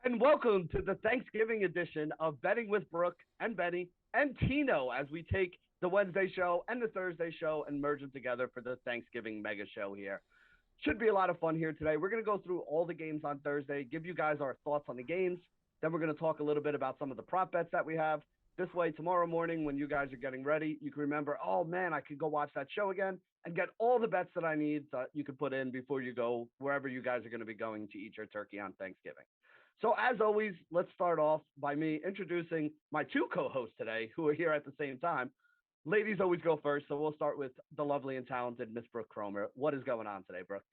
And welcome to the Thanksgiving edition of Betting with Brooke and Benny and Tino as we take the Wednesday show and the Thursday show and merge them together for the Thanksgiving mega show here. Should be a lot of fun here today. We're going to go through all the games on Thursday, give you guys our thoughts on the games. Then we're going to talk a little bit about some of the prop bets that we have. This way, tomorrow morning when you guys are getting ready, you can remember, oh man, I could go watch that show again and get all the bets that I need that you could put in before you go wherever you guys are going to be going to eat your turkey on Thanksgiving. So, as always, let's start off by me introducing my two co hosts today who are here at the same time. Ladies always go first, so we'll start with the lovely and talented Miss Brooke Kromer. What is going on today, Brooke?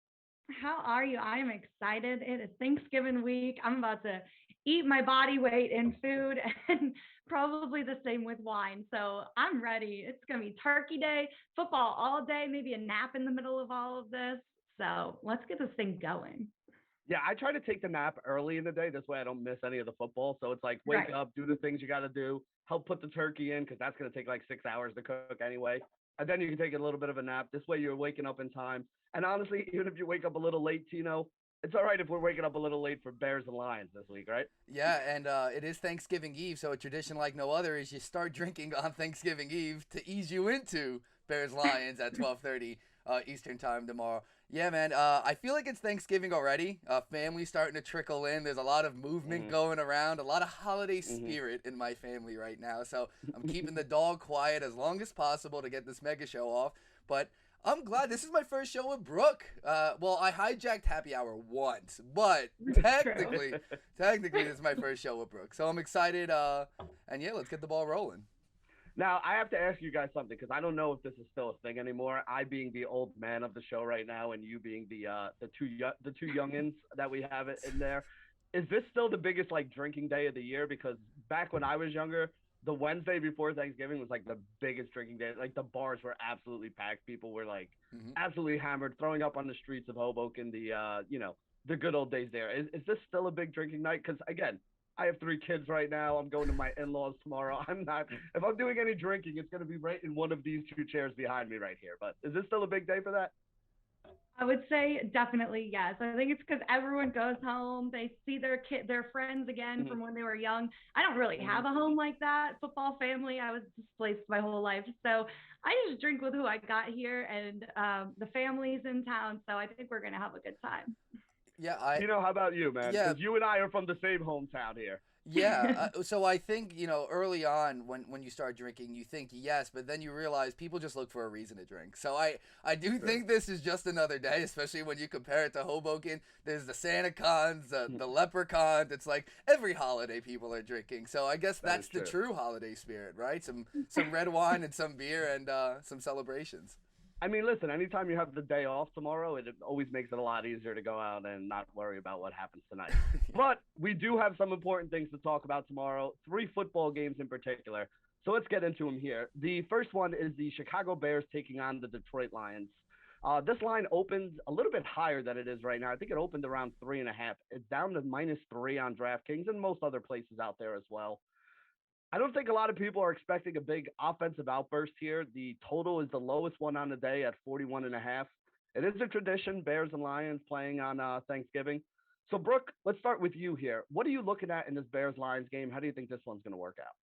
How are you? I am excited. It is Thanksgiving week. I'm about to eat my body weight in food and probably the same with wine. So I'm ready. It's going to be turkey day, football all day, maybe a nap in the middle of all of this. So let's get this thing going. Yeah, I try to take the nap early in the day. This way I don't miss any of the football. So it's like wake Right. up, do the things you got to do, help put the turkey in because that's going to take like 6 hours to cook anyway. And then you can take a little bit of a nap. This way you're waking up in time. And honestly, even if you wake up a little late, Tino, it's all right if we're waking up a little late for Bears and Lions this week, right? Yeah, and it is Thanksgiving Eve, so a tradition like no other is you start drinking on Thanksgiving Eve to ease you into Bears Lions at 12:30 Eastern time tomorrow. Yeah, man. I feel like it's Thanksgiving already. Family starting to trickle in. There's a lot of movement going around, a lot of holiday spirit in my family right now. So I'm keeping the dog quiet as long as possible to get this mega show off. But I'm glad this is my first show with Brooke. Well, I hijacked Happy Hour once, but True. technically, this is my first show with Brooke. So I'm excited. And yeah, let's get the ball rolling. Now I have to ask you guys something because I don't know if this is still a thing anymore. I being the old man of the show right now, and you being the two youngins that we have it in there. Is this still the biggest like drinking day of the year? Because back when I was younger, the Wednesday before Thanksgiving was like the biggest drinking day. Like the bars were absolutely packed. People were like Hmm. absolutely hammered, throwing up on the streets of Hoboken. The good old days there. Is this still a big drinking night? Because again, I have three kids right now. I'm going to my in-laws tomorrow. I'm not. If I'm doing any drinking, it's going to be right in one of these two chairs behind me right here. But is this still a big day for that? I would say definitely yes. I think it's because everyone goes home, they see their friends again Mm-hmm. from when they were young. I don't really Mm-hmm. have a home like that. Football family, I was displaced my whole life, so I just drink with who I got here, and the family's in town, so I think we're gonna have a good time. Yeah, I Tino, how about you, man? yeah Because you and I are from the same hometown here. Yeah, so I think early on when you start drinking, you think yes, but then you realize people just look for a reason to drink. So I do True. think this is just another day, especially when you compare it to Hoboken. There's the Santa Cons, the Leprechauns. It's like every holiday people are drinking. So I guess That is that's the true. true holiday spirit, right? Some red wine and some beer and some celebrations. I mean, listen, anytime you have the day off tomorrow, it always makes it a lot easier to go out and not worry about what happens tonight. But we do have some important things to talk about tomorrow, three football games in particular. So let's get into them here. The first one is the Chicago Bears taking on the Detroit Lions. This line opened a little bit higher than it is right now. I think it opened around 3.5. It's down to -3 on DraftKings and most other places out there as well. I don't think a lot of people are expecting a big offensive outburst here. The total is the lowest one on the day at 41.5. It is a tradition, Bears and Lions playing on Thanksgiving. So, Brooke, let's start with you here. What are you looking at in this Bears Lions game? How do you think this one's going to work out?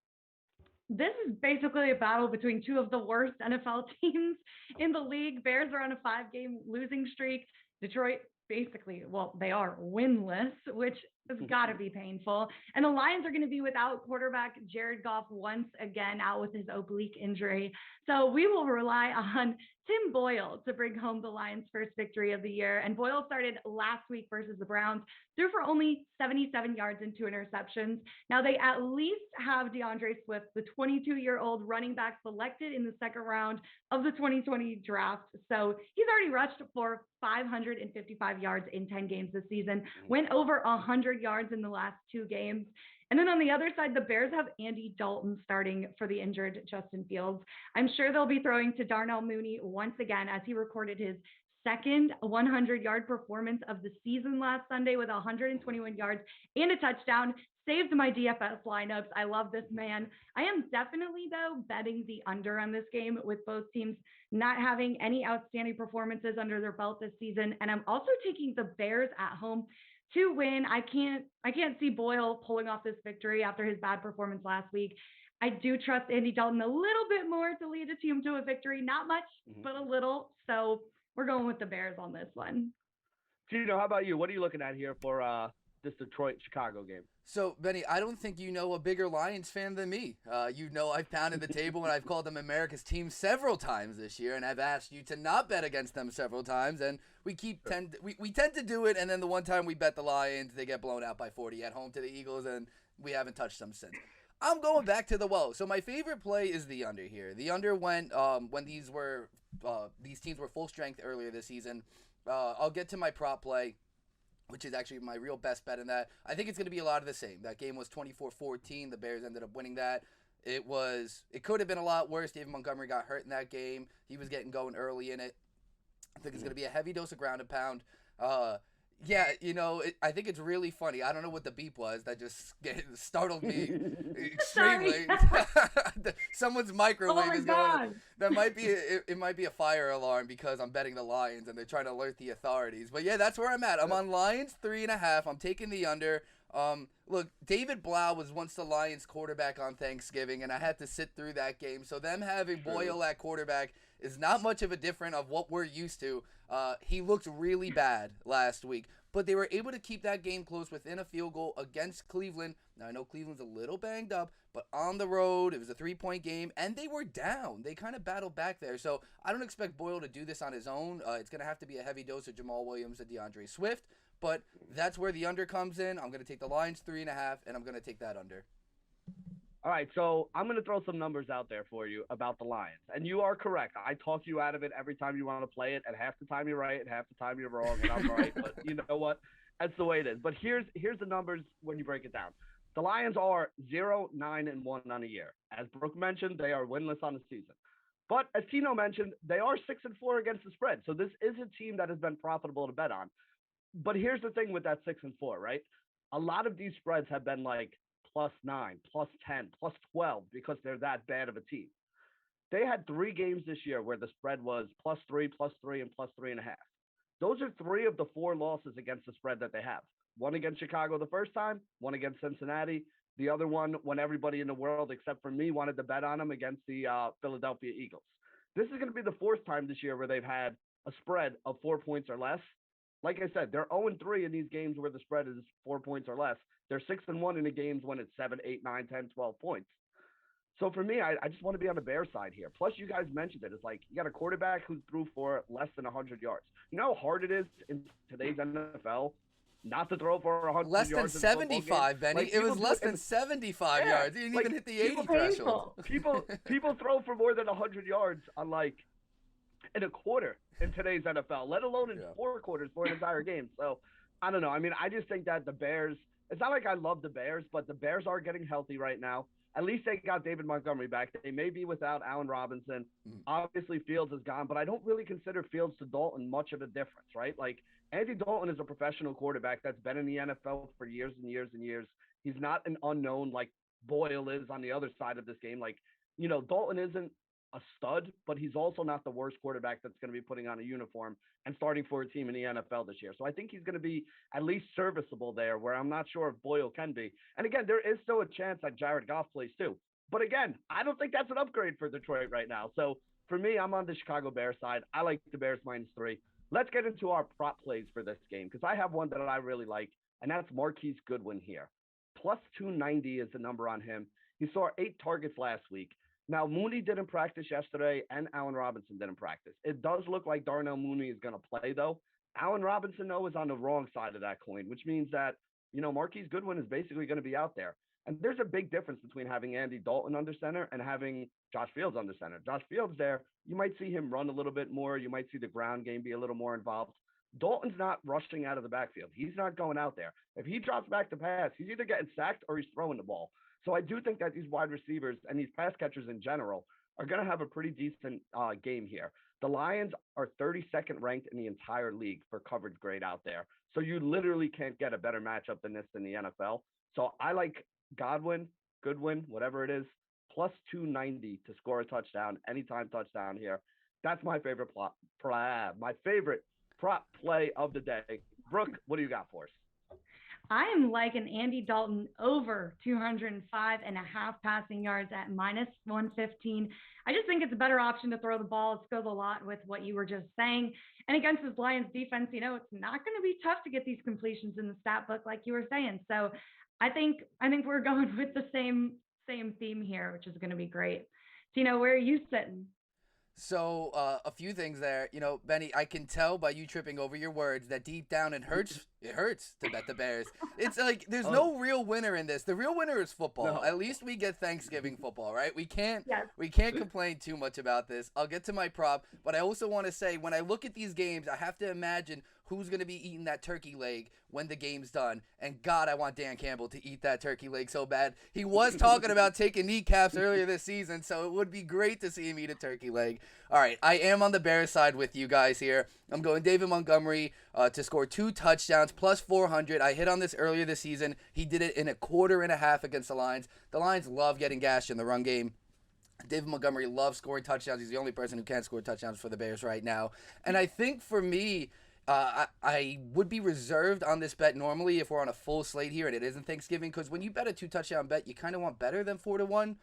This is basically a battle between two of the worst NFL teams in the league. Bears are on a 5 game losing streak. Detroit basically, well, they are winless, which has got to be painful. And the Lions are going to be without quarterback Jared Goff once again out with his oblique injury. So we will rely on Tim Boyle to bring home the Lions' first victory of the year. And Boyle started last week versus the Browns, threw for only 77 yards and 2 interceptions. Now they at least have DeAndre Swift, the 22-year-old running back selected in the second round of the 2020 draft. So he's already rushed for 555 yards in 10 games this season, went over 100 yards in the last 2 games. And then on the other side, the Bears have Andy Dalton starting for the injured Justin Fields. I'm sure they'll be throwing to Darnell Mooney once again as he recorded his second 100-yard performance of the season last Sunday with 121 yards and a touchdown. Saved my DFS lineups. I love this man. I am definitely, though, betting the under on this game with both teams not having any outstanding performances under their belt this season. And I'm also taking the Bears at home to win. I can't see Boyle pulling off this victory after his bad performance last week. I do trust Andy Dalton a little bit more to lead a team to a victory. Not much, but a little. So we're going with the Bears on this one. Tino, how about you? What are you looking at here for this Detroit-Chicago game? So, Benny, I don't think you know a bigger Lions fan than me. You know I've pounded the table and I've called them America's team several times this year, and I've asked you to not bet against them several times, and we tend to do it, and then the one time we bet the Lions, they get blown out by 40 at home to the Eagles, and we haven't touched them since. I'm going back to the well. So my favorite play is the under here. The under went when these teams were full strength earlier this season. I'll get to my prop play, which is actually my real best bet in that. I think it's going to be a lot of the same. That game was 24-14. The Bears ended up winning that. It could have been a lot worse. David Montgomery got hurt in that game. He was getting going early in it. I think it's going to be a heavy dose of ground and pound. Yeah, I think it's really funny. I don't know what the beep was. That just startled me extremely. Someone's microwave is going on. That might be it might be a fire alarm because I'm betting the Lions and they're trying to alert the authorities. But yeah, that's where I'm at. I'm on Lions 3.5. I'm taking the under. Look, David Blau was once the Lions quarterback on Thanksgiving, and I had to sit through that game. So them having Boyle at quarterback is not much of a different of what we're used to. He looked really bad last week, but they were able to keep that game close within a field goal against Cleveland. Now, I know Cleveland's a little banged up, but on the road, it was a 3-point game, and they were down. They kind of battled back there. So I don't expect Boyle to do this on his own. It's going to have to be a heavy dose of Jamal Williams and DeAndre Swift, but that's where the under comes in. I'm going to take the Lions 3.5, and I'm going to take that under. All right, so I'm going to throw some numbers out there for you about the Lions. And you are correct. I talk you out of it every time you want to play it. And half the time you're right, and half the time you're wrong, and I'm right. But you know what? That's the way it is. But here's the numbers when you break it down. The Lions are 0-9-1 on a year. As Brooke mentioned, they are winless on the season. But as Tino mentioned, they are 6-4 against the spread. So this is a team that has been profitable to bet on. But here's the thing with that 6-4, right? A lot of these spreads have been like +9, +10, +12 because they're that bad of a team. They had 3 games this year where the spread was +3, +3, and +3.5. Those are 3 of the 4 losses against the spread that they have. One against Chicago the first time, one against Cincinnati, the other one when everybody in the world except for me wanted to bet on them against the Philadelphia Eagles. This is going to be the 4th time this year where they've had a spread of 4 points or less. Like I said, they're 0-3 in these games where the spread is 4 points or less. They're 6-1 in the games when it's 7, 8, 9, 10, 12 points. So for me, I just want to be on the Bears side here. Plus, you guys mentioned it. It's like you got a quarterback who threw for less than 100 yards. You know how hard it is in today's NFL not to throw for 100 less yards? Less than 75, Benny. Like, it was less than 75 yards. He didn't even hit the 80 threshold. People throw for more than 100 yards on in a quarter in today's NFL, let alone in 4 quarters for an entire game. So I don't know. I mean, I just think that the Bears, it's not like I love the Bears, but the Bears are getting healthy right now. At least they got David Montgomery back. They may be without Allen Robinson. Obviously, Fields is gone, but I don't really consider Fields to Dalton much of a difference, right? Like, Andy Dalton is a professional quarterback that's been in the NFL for years and years and years. He's not an unknown like Boyle is on the other side of this game. Like, Dalton isn't a stud, but he's also not the worst quarterback that's going to be putting on a uniform and starting for a team in the NFL this year. So I think he's going to be at least serviceable there, where I'm not sure if Boyle can be. And again, there is still a chance that Jared Goff plays too. But again, I don't think that's an upgrade for Detroit right now. So for me, I'm on the Chicago Bears side. I like the Bears -3. Let's get into our prop plays for this game, because I have one that I really like, and that's Marquise Goodwin here. +290 is the number on him. He saw 8 targets last week. Now, Mooney didn't practice yesterday, and Allen Robinson didn't practice. It does look like Darnell Mooney is going to play, though. Allen Robinson, though, is on the wrong side of that coin, which means that, Marquise Goodwin is basically going to be out there. And there's a big difference between having Andy Dalton under center and having Josh Fields under center. Josh Fields there, you might see him run a little bit more. You might see the ground game be a little more involved. Dalton's not rushing out of the backfield. He's not going out there. If he drops back to pass, he's either getting sacked or he's throwing the ball. So I do think that these wide receivers and these pass catchers in general are going to have a pretty decent game here. The Lions are 32nd ranked in the entire league for coverage grade out there. So you literally can't get a better matchup than this in the NFL. So I like Goodwin, whatever it is, +290 to score a touchdown, anytime touchdown here. That's my favorite prop play of the day. Brooke, what do you got for us? I am like an Andy Dalton over 205.5 passing yards at minus 115. I just think it's a better option to throw the ball. It goes a lot with what you were just saying. And against this Lions defense, it's not going to be tough to get these completions in the stat book, like you were saying. So I think we're going with the same theme here, which is going to be great. Tino, where are you sitting? So, a few things there. Benny, I can tell by you tripping over your words that deep down it hurts. It hurts to bet the Bears. It's like there's no real winner in this. The real winner is football. No. At least we get Thanksgiving football, right? We can't Yes. we can't complain too much about this. I'll get to my prop, but I also want to say when I look at these games, I have to imagine who's going to be eating that turkey leg when the game's done. And God, I want Dan Campbell to eat that turkey leg so bad. He was talking about taking kneecaps earlier this season, so it would be great to see him eat a turkey leg. All right, I am on the Bears side with you guys here. I'm going David Montgomery to score 2 touchdowns plus 400. I hit on this earlier this season. He did it in a quarter and a half against the Lions. The Lions love getting gashed in the run game. David Montgomery loves scoring touchdowns. He's the only person who can score touchdowns for the Bears right now. And I think for me, I would be reserved on this bet normally if we're on a full slate here and it isn't Thanksgiving, because when you bet a 2-touchdown bet, you kind of want better than 4-1.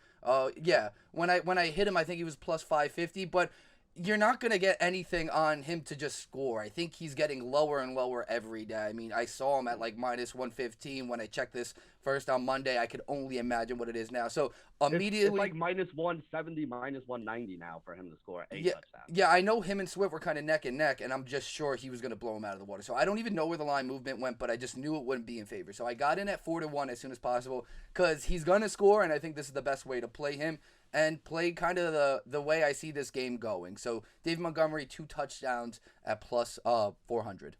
Yeah, when I hit him, I think he was plus 550, but you're not going to get anything on him to just score. I think he's getting lower and lower every day. I mean, I saw him at like minus 115 when I checked this first on Monday. I could only imagine what it is now. So immediately, it's like minus 170, minus 190 now for him to score 8 touchdowns. Yeah, I know him and Swift were kind of neck and neck, and I'm just sure he was going to blow him out of the water. So I don't even know where the line movement went, but I just knew it wouldn't be in favor. So I got in at 4-1 as soon as possible because he's going to score, and I think this is the best way to play him and play kind of the way I see this game going. So David Montgomery, 2 touchdowns at plus 400.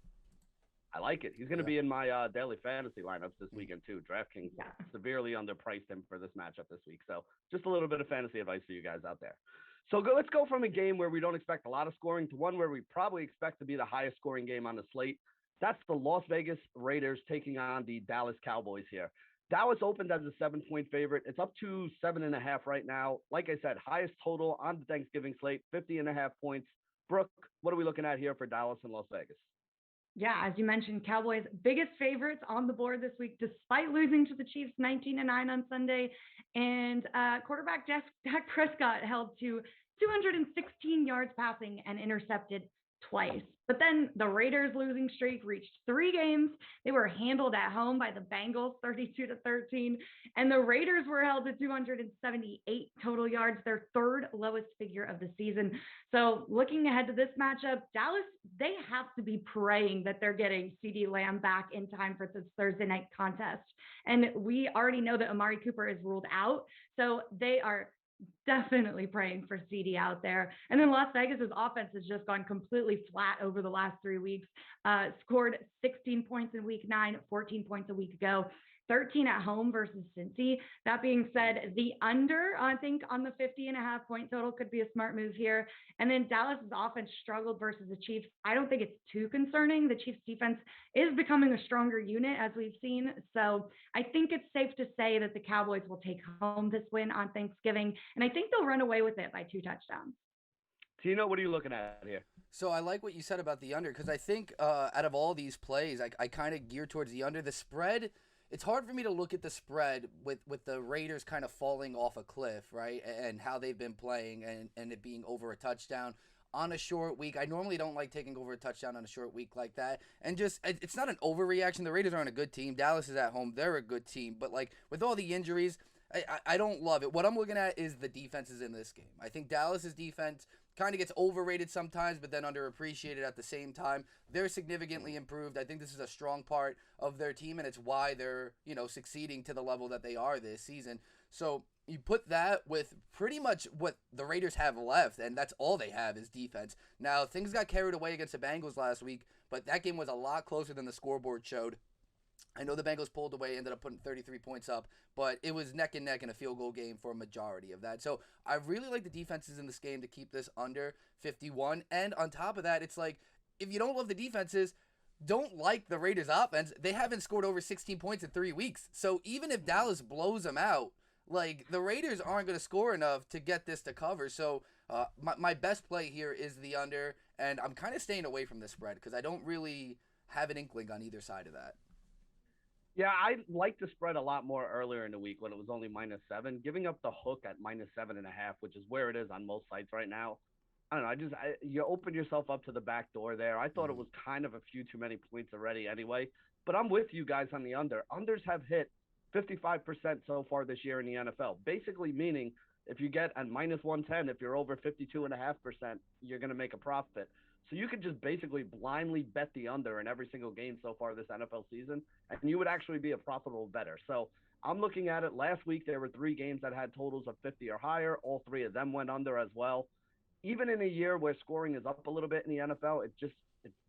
I like it. He's going to be in my daily fantasy lineups this weekend, too. DraftKings severely underpriced him for this matchup this week. So just a little bit of fantasy advice for you guys out there. So let's go from a game where we don't expect a lot of scoring to one where we probably expect to be the highest scoring game on the slate. That's the Las Vegas Raiders taking on the Dallas Cowboys here. Dallas opened as a 7-point favorite. It's up to 7.5 right now. Like I said, highest total on the Thanksgiving slate, 50.5 points. Brooke, what are we looking at here for Dallas and Las Vegas? Yeah, as you mentioned, Cowboys biggest favorites on the board this week, despite losing to the Chiefs 19-9 on Sunday. And quarterback Dak Prescott held to 216 yards passing and intercepted twice. But then the Raiders losing streak reached 3 games. They were handled at home by the Bengals 32-13. And the Raiders were held to 278 total yards, their 3rd lowest figure of the season. So looking ahead to this matchup, Dallas, they have to be praying that they're getting CeeDee Lamb back in time for this Thursday night contest. And we already know that Amari Cooper is ruled out. So they are definitely praying for CeeDee out there. And then Las Vegas's offense has just gone completely flat over the last 3 weeks. Scored 16 points in week 9, 14 points a week ago. 13 at home versus Cincy. That being said, the under, I think, on the 50.5 point total could be a smart move here. And then Dallas's offense struggled versus the Chiefs. I don't think it's too concerning. The Chiefs defense is becoming a stronger unit, as we've seen. So I think it's safe to say that the Cowboys will take home this win on Thanksgiving. And I think they'll run away with it by 2 touchdowns. Tino, what are you looking at here? So I like what you said about the under because I think out of all these plays, I kind of gear towards the under. The spread, it's hard for me to look at the spread with the Raiders kind of falling off a cliff, right? And how they've been playing and it being over a touchdown on a short week. I normally don't like taking over a touchdown on a short week like that. And just, it's not an overreaction. The Raiders aren't a good team. Dallas is at home. They're a good team. But like with all the injuries, I don't love it. What I'm looking at is the defenses in this game. I think Dallas's defense kind of gets overrated sometimes, but then underappreciated at the same time. They're significantly improved. I think this is a strong part of their team, and it's why they're, succeeding to the level that they are this season. So you put that with pretty much what the Raiders have left, and that's all they have is defense. Now, things got carried away against the Bengals last week, but that game was a lot closer than the scoreboard showed. I know the Bengals pulled away, ended up putting 33 points up, but it was neck and neck in a field goal game for a majority of that. So I really like the defenses in this game to keep this under 51. And on top of that, it's like, if you don't love the defenses, don't like the Raiders offense. They haven't scored over 16 points in 3 weeks. So even if Dallas blows them out, like the Raiders aren't going to score enough to get this to cover. So my best play here is the under, and I'm kind of staying away from this spread because I don't really have an inkling on either side of that. Yeah, I liked the spread a lot more earlier in the week when it was only -7. Giving up the hook at -7.5, which is where it is on most sites right now. I don't know. You open yourself up to the back door there. I thought it Mhm. was kind of a few too many points already anyway. But I'm with you guys on the under. Unders have hit 55% so far this year in the NFL. Basically meaning if you get at -110, if you're over 52.5%, you're going to make a profit. So you could just basically blindly bet the under in every single game so far this NFL season, and you would actually be a profitable bettor. So I'm looking at it. Last week there were 3 games that had totals of 50 or higher. All 3 of them went under as well. Even in a year where scoring is up a little bit in the NFL, it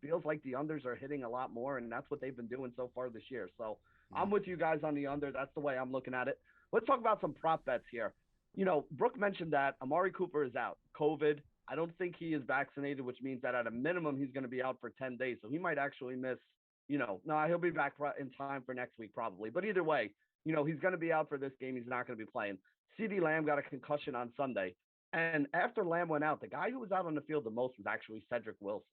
feels like the unders are hitting a lot more, and that's what they've been doing so far this year. So I'm with you guys on the under. That's the way I'm looking at it. Let's talk about some prop bets here. Brooke mentioned that Amari Cooper is out, COVID. I don't think he is vaccinated, which means that at a minimum he's going to be out for 10 days. So he might actually miss. No, he'll be back in time for next week probably. But either way, he's going to be out for this game. He's not going to be playing. CeeDee Lamb got a concussion on Sunday. And after Lamb went out, the guy who was out on the field the most was actually Cedric Wilson.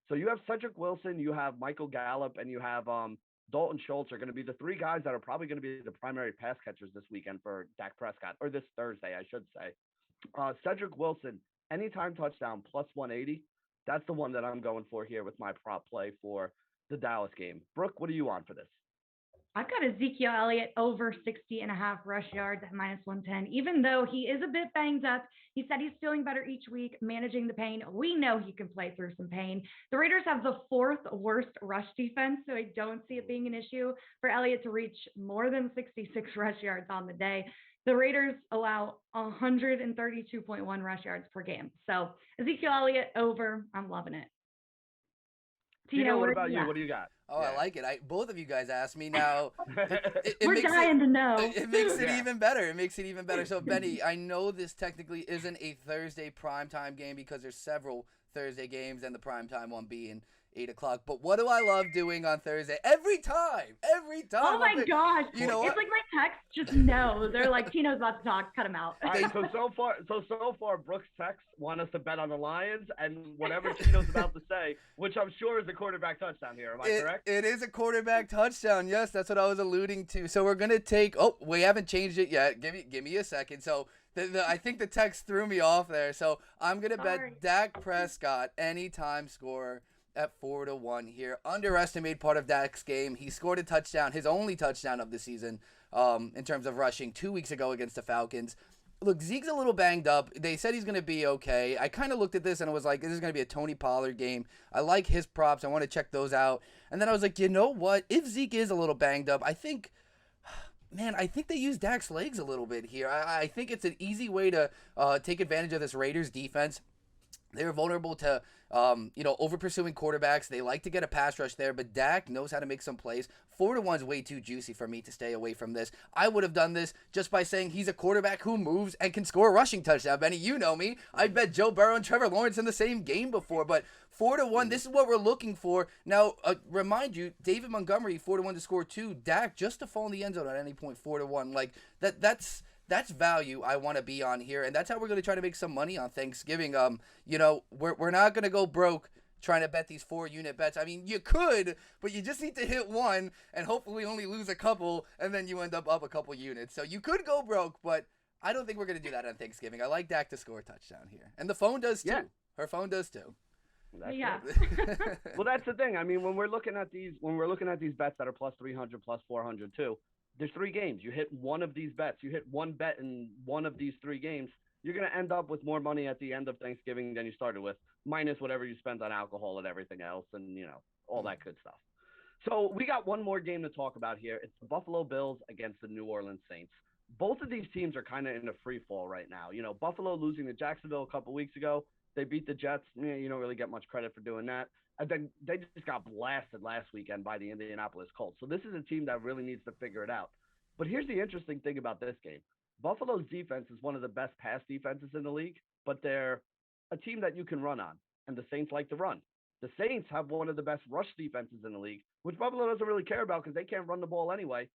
So you have Cedric Wilson, you have Michael Gallup, and you have Dalton Schultz are going to be the 3 guys that are probably going to be the primary pass catchers this weekend for Dak Prescott, or this Thursday, I should say. Cedric Wilson, anytime touchdown plus 180. That's the one that I'm going for here with my prop play for the Dallas game. Brooke, what are you on for this? I've got Ezekiel Elliott over 60.5 rush yards at -110. Even though he is a bit banged up, he said he's feeling better each week, managing the pain. We know he can play through some pain. The Raiders have the 4th worst rush defense, so I don't see it being an issue for Elliott to reach more than 66 rush yards on the day. The Raiders allow 132.1 rush yards per game. So Ezekiel Elliott over, I'm loving it. Tino, Tino, what where about you you? at? What do you got? Oh, I Yeah. like it. Both of you guys asked me now. It We're makes dying to know. it makes it Yeah. even better. It makes it even better. So Benny, I know this technically isn't a Thursday primetime game because there's several Thursday games and the primetime one being 8 o'clock. But what do I love doing on Thursday? Every time. Oh my gosh. You know what? It's like my texts just know. They're like, Tino's about to talk. Cut him out. All right, so far, Brooks texts want us to bet on the Lions, and whatever Tino's about to say, which I'm sure is a quarterback touchdown here. Am I correct? It is a quarterback touchdown. Yes, that's what I was alluding to. So we're gonna take. Oh, we haven't changed it yet. Give me a second. So I think the text threw me off there. So I'm gonna bet Dak Prescott anytime scorer at 4-1 here. Underestimated part of Dak's game. He scored a touchdown, his only touchdown of the season, in terms of rushing 2 weeks ago against the Falcons. Look, Zeke's a little banged up. They said he's going to be okay. I kind of looked at this and I was like, this is going to be a Tony Pollard game. I like his props. I want to check those out. And then I was like, you know what? If Zeke is a little banged up, I think they use Dak's legs a little bit here. I think it's an easy way to take advantage of this Raiders defense. They're vulnerable to, over pursuing quarterbacks. They like to get a pass rush there, but Dak knows how to make some plays. 4-1 is way too juicy for me to stay away from this. I would have done this just by saying he's a quarterback who moves and can score a rushing touchdown. Benny, you know me. I bet Joe Burrow and Trevor Lawrence in the same game before, but 4-1, this is what we're looking for. Now, remind you, David Montgomery, 4-1 to score 2. Dak just to fall in the end zone at any point, 4-1. Like, that's value I want to be on here, and that's how we're going to try to make some money on Thanksgiving. We're not going to go broke trying to bet these 4-unit bets. I mean, you could, but you just need to hit one and hopefully only lose a couple, and then you end up a couple units. So you could go broke, but I don't think we're going to do that on Thanksgiving. I like Dak to score a touchdown here, and the phone does too. Yeah. Her phone does too. Yeah. Well, that's the thing. I mean, when we're looking at these bets that are plus 300, plus 400 too, there's 3 games. You hit one of these bets. You hit one bet in one of these 3 games. You're going to end up with more money at the end of Thanksgiving than you started with, minus whatever you spent on alcohol and everything else and, all that good stuff. So we got one more game to talk about here. It's the Buffalo Bills against the New Orleans Saints. Both of these teams are kind of in a free fall right now. Buffalo losing to Jacksonville a couple weeks ago. They beat the Jets. You don't really get much credit for doing that. And then they just got blasted last weekend by the Indianapolis Colts. So this is a team that really needs to figure it out. But here's the interesting thing about this game. Buffalo's defense is one of the best pass defenses in the league, but they're a team that you can run on, and the Saints like to run. The Saints have one of the best rush defenses in the league, which Buffalo doesn't really care about because they can't run the ball anyway.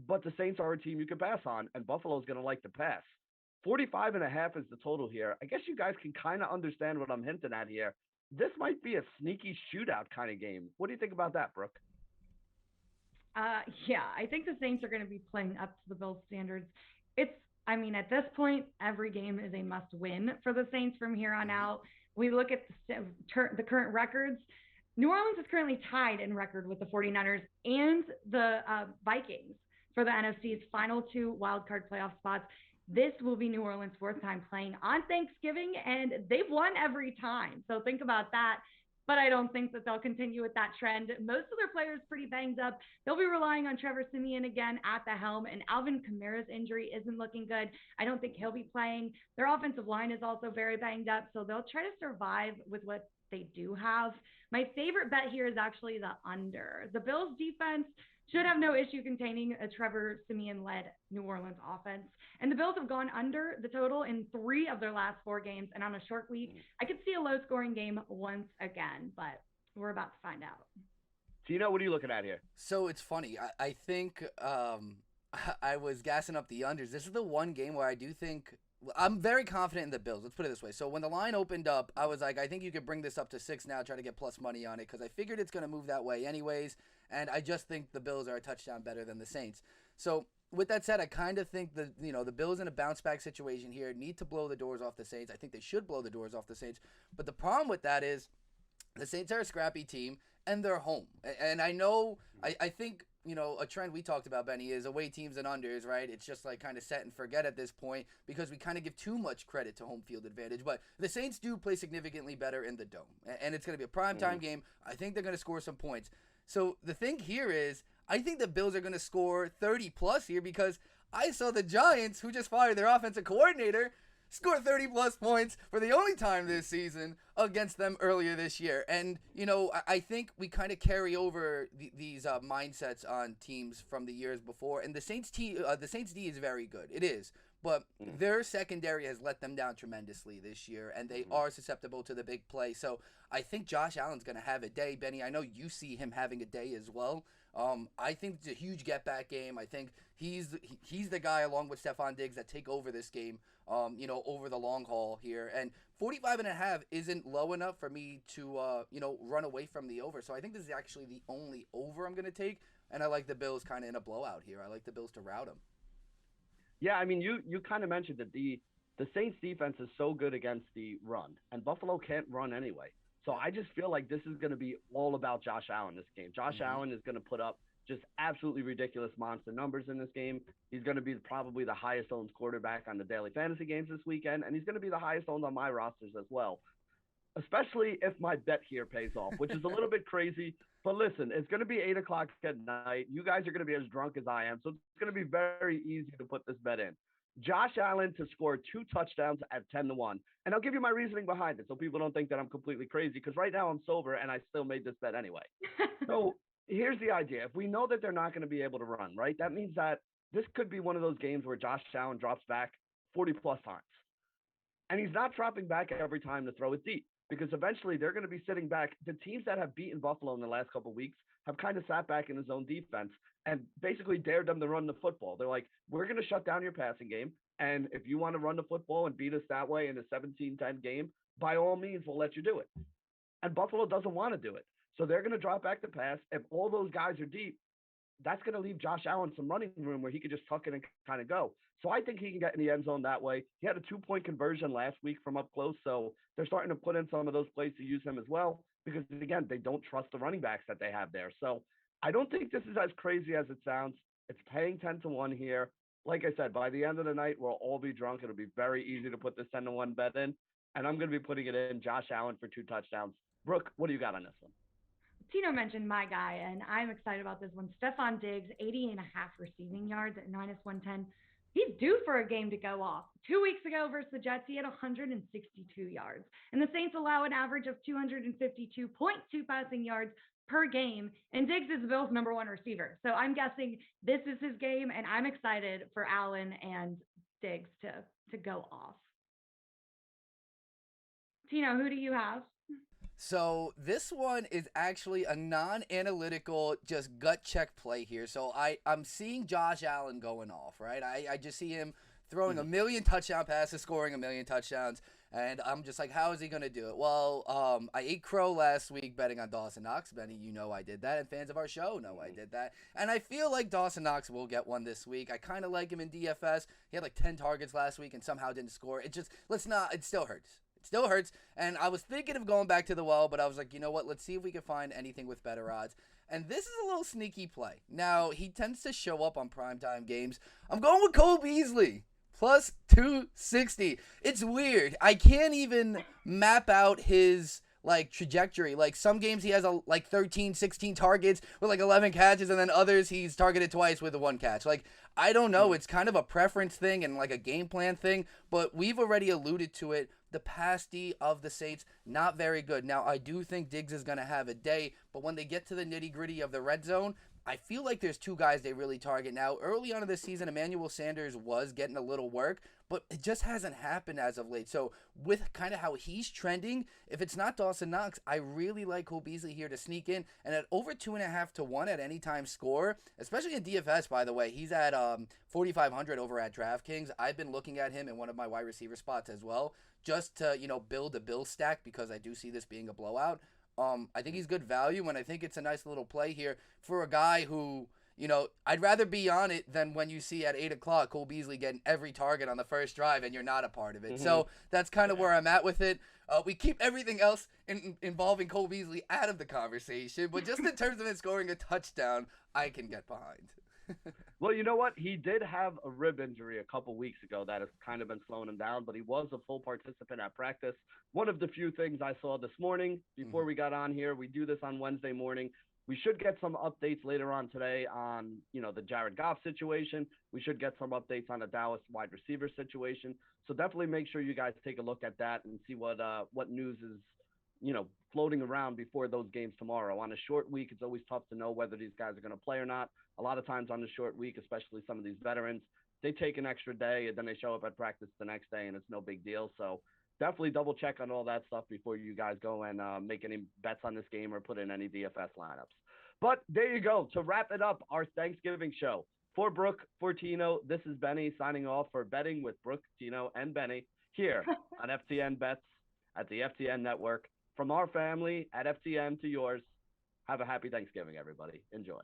But the Saints are a team you can pass on, and Buffalo's going to like to pass. 45.5 is the total here. I guess you guys can kind of understand what I'm hinting at here. This might be a sneaky shootout kind of game. What do you think about that, Brooke? Yeah, I think the Saints are going to be playing up to the Bills' standards. It's, I mean, at this point, every game is a must win for the Saints from here on out. We look at the current records. New Orleans is currently tied in record with the 49ers and the Vikings for the NFC's final two wildcard playoff spots. This will be New Orleans' fourth time playing on Thanksgiving, and they've won every time. So think about that. But I don't think that they'll continue with that trend. Most of their players pretty banged up. They'll be relying on Trevor Siemian again at the helm, and Alvin Kamara's injury isn't looking good. I don't think he'll be playing. Their offensive line is also very banged up, so they'll try to survive with what they do have. My favorite bet here is actually the under. The Bills defense should have no issue containing a Trevor Siemian-led New Orleans offense. And the Bills have gone under the total in 3 of their last 4 games. And on a short week, I could see a low-scoring game once again, but we're about to find out. Tino, what are you looking at here? So it's funny. I think I was gassing up the unders. This is the one game where I do think I'm very confident in the Bills. Let's put it this way. So when the line opened up, I was like, I think you could bring this up to 6 now, try to get plus money on it, because I figured it's going to move that way anyways. And I just think the Bills are a touchdown better than the Saints. So with that said, I kind of think the Bills in a bounce back situation here need to blow the doors off the Saints. I think they should blow the doors off the Saints. But the problem with that is the Saints are a scrappy team and they're home. And I know, I think, a trend we talked about, Benny, is away teams and unders, right? It's just like kind of set and forget at this point because we kind of give too much credit to home field advantage. But the Saints do play significantly better in the dome. And it's going to be a primetime game. I think they're going to score some points. So the thing here is, I think the Bills are going to score 30 plus here because I saw the Giants, who just fired their offensive coordinator, score 30 plus points for the only time this season against them earlier this year. And, I think we kind of carry over these mindsets on teams from the years before. And the Saints D is very good. It is. But their secondary has let them down tremendously this year, and they are susceptible to the big play. So I think Josh Allen's going to have a day. Benny, I know you see him having a day as well. I think it's a huge get-back game. I think he's the guy, along with Stephon Diggs, that take over this game, over the long haul here. And 45.5 isn't low enough for me to, run away from the over. So I think this is actually the only over I'm going to take, and I like the Bills kind of in a blowout here. I like the Bills to rout them. Yeah, I mean, you kind of mentioned that the Saints defense is so good against the run, and Buffalo can't run anyway. So I just feel like this is going to be all about Josh Allen this game. Josh Allen is going to put up just absolutely ridiculous monster numbers in this game. He's going to be probably the highest owned quarterback on the daily fantasy games this weekend, and he's going to be the highest owned on my rosters as well, especially if my bet here pays off, which is a little bit crazy. But listen, it's going to be 8 o'clock at night. You guys are going to be as drunk as I am, so it's going to be very easy to put this bet in. Josh Allen to score 2 touchdowns at 10-1. And I'll give you my reasoning behind it so people don't think that I'm completely crazy, because right now I'm sober and I still made this bet anyway. So here's the idea. If we know that they're not going to be able to run, right, that means that this could be one of those games where Josh Allen drops back 40-plus times. And he's not dropping back every time to throw it deep, because eventually they're going to be sitting back. The teams that have beaten Buffalo in the last couple of weeks have kind of sat back in his own defense and basically dared them to run the football. They're like, we're going to shut down your passing game, and if you want to run the football and beat us that way in a 17-10 game, by all means, we'll let you do it. And Buffalo doesn't want to do it. So they're going to drop back the pass. If all those guys are deep, that's going to leave Josh Allen some running room where he could just tuck it and kind of go. So I think he can get in the end zone that way. He had a 2-point conversion last week from up close, so they're starting to put in some of those plays to use him as well because, again, they don't trust the running backs that they have there. So I don't think this is as crazy as it sounds. It's paying 10-1 here. Like I said, by the end of the night, we'll all be drunk. It'll be very easy to put this 10-1 bet in, and I'm going to be putting it in Josh Allen for 2 touchdowns. Brooke, what do you got on this one? Tino mentioned my guy, and I'm excited about this one. Stephon Diggs, 80.5 receiving yards at -110. He's due for a game to go off. 2 weeks ago versus the Jets, he had 162 yards. And the Saints allow an average of 252.2 passing yards per game. And Diggs is the Bills' #1 receiver. So I'm guessing this is his game, and I'm excited for Allen and Diggs to go off. Tino, who do you have? So this one is actually a non-analytical, just gut check play here. So I'm seeing Josh Allen going off, right? I just see him throwing a million touchdown passes, scoring a million touchdowns. And I'm just like, how is he going to do it? Well, I ate crow last week betting on Dawson Knox. Benny, you know I did that, and fans of our show know I did that. And I feel like Dawson Knox will get one this week. I kind of like him in DFS. He had like 10 targets last week and somehow didn't score. It still hurts. It still hurts. And I was thinking of going back to the well, but I was like, you know what? Let's see if we can find anything with better odds. And this is a little sneaky play. Now, he tends to show up on primetime games. I'm going with Cole Beasley. Plus 260. It's weird. I can't even map out his trajectory. Like some games he has 13, 16 targets with 11 catches, and then others he's targeted twice with a 1 catch. I don't know. It's kind of a preference thing and a game plan thing, but we've already alluded to it. The pass D of the Saints, not very good. Now, I do think Diggs is going to have a day, but when they get to the nitty-gritty of the red zone, I feel like there's 2 guys they really target. Now, early on in the season, Emmanuel Sanders was getting a little work, but it just hasn't happened as of late. So with kind of how he's trending, if it's not Dawson Knox, I really like Cole Beasley here to sneak in. And at over 2.5 to 1 at any time score, especially in DFS, by the way, he's at 4,500 over at DraftKings. I've been looking at him in one of my wide receiver spots as well, just to, build a bill stack because I do see this being a blowout. I think he's good value, and I think it's a nice little play here for a guy who, I'd rather be on it than when you see at 8 o'clock Cole Beasley getting every target on the first drive and you're not a part of it. Mm-hmm. So that's kind of where I'm at with it. We keep everything else involving Cole Beasley out of the conversation, but just in terms of him scoring a touchdown, I can get behind. Well, you know what? He did have a rib injury a couple weeks ago that has kind of been slowing him down, but he was a full participant at practice. One of the few things I saw this morning before we got on here, we do this on Wednesday morning. We should get some updates later on today on, the Jared Goff situation. We should get some updates on the Dallas wide receiver situation. So definitely make sure you guys take a look at that and see what news is, floating around before those games tomorrow. On a short week, it's always tough to know whether these guys are going to play or not. A lot of times on the short week, especially some of these veterans, they take an extra day and then they show up at practice the next day and it's no big deal. So definitely double check on all that stuff before you guys go and make any bets on this game or put in any DFS lineups. But there you go. To wrap it up, our Thanksgiving show. For Brooke, for Tino, this is Benny signing off for Betting with Brooke, Tino, and Benny here on FTN Bets at the FTN Network. From our family at FTN to yours, have a happy Thanksgiving, everybody. Enjoy.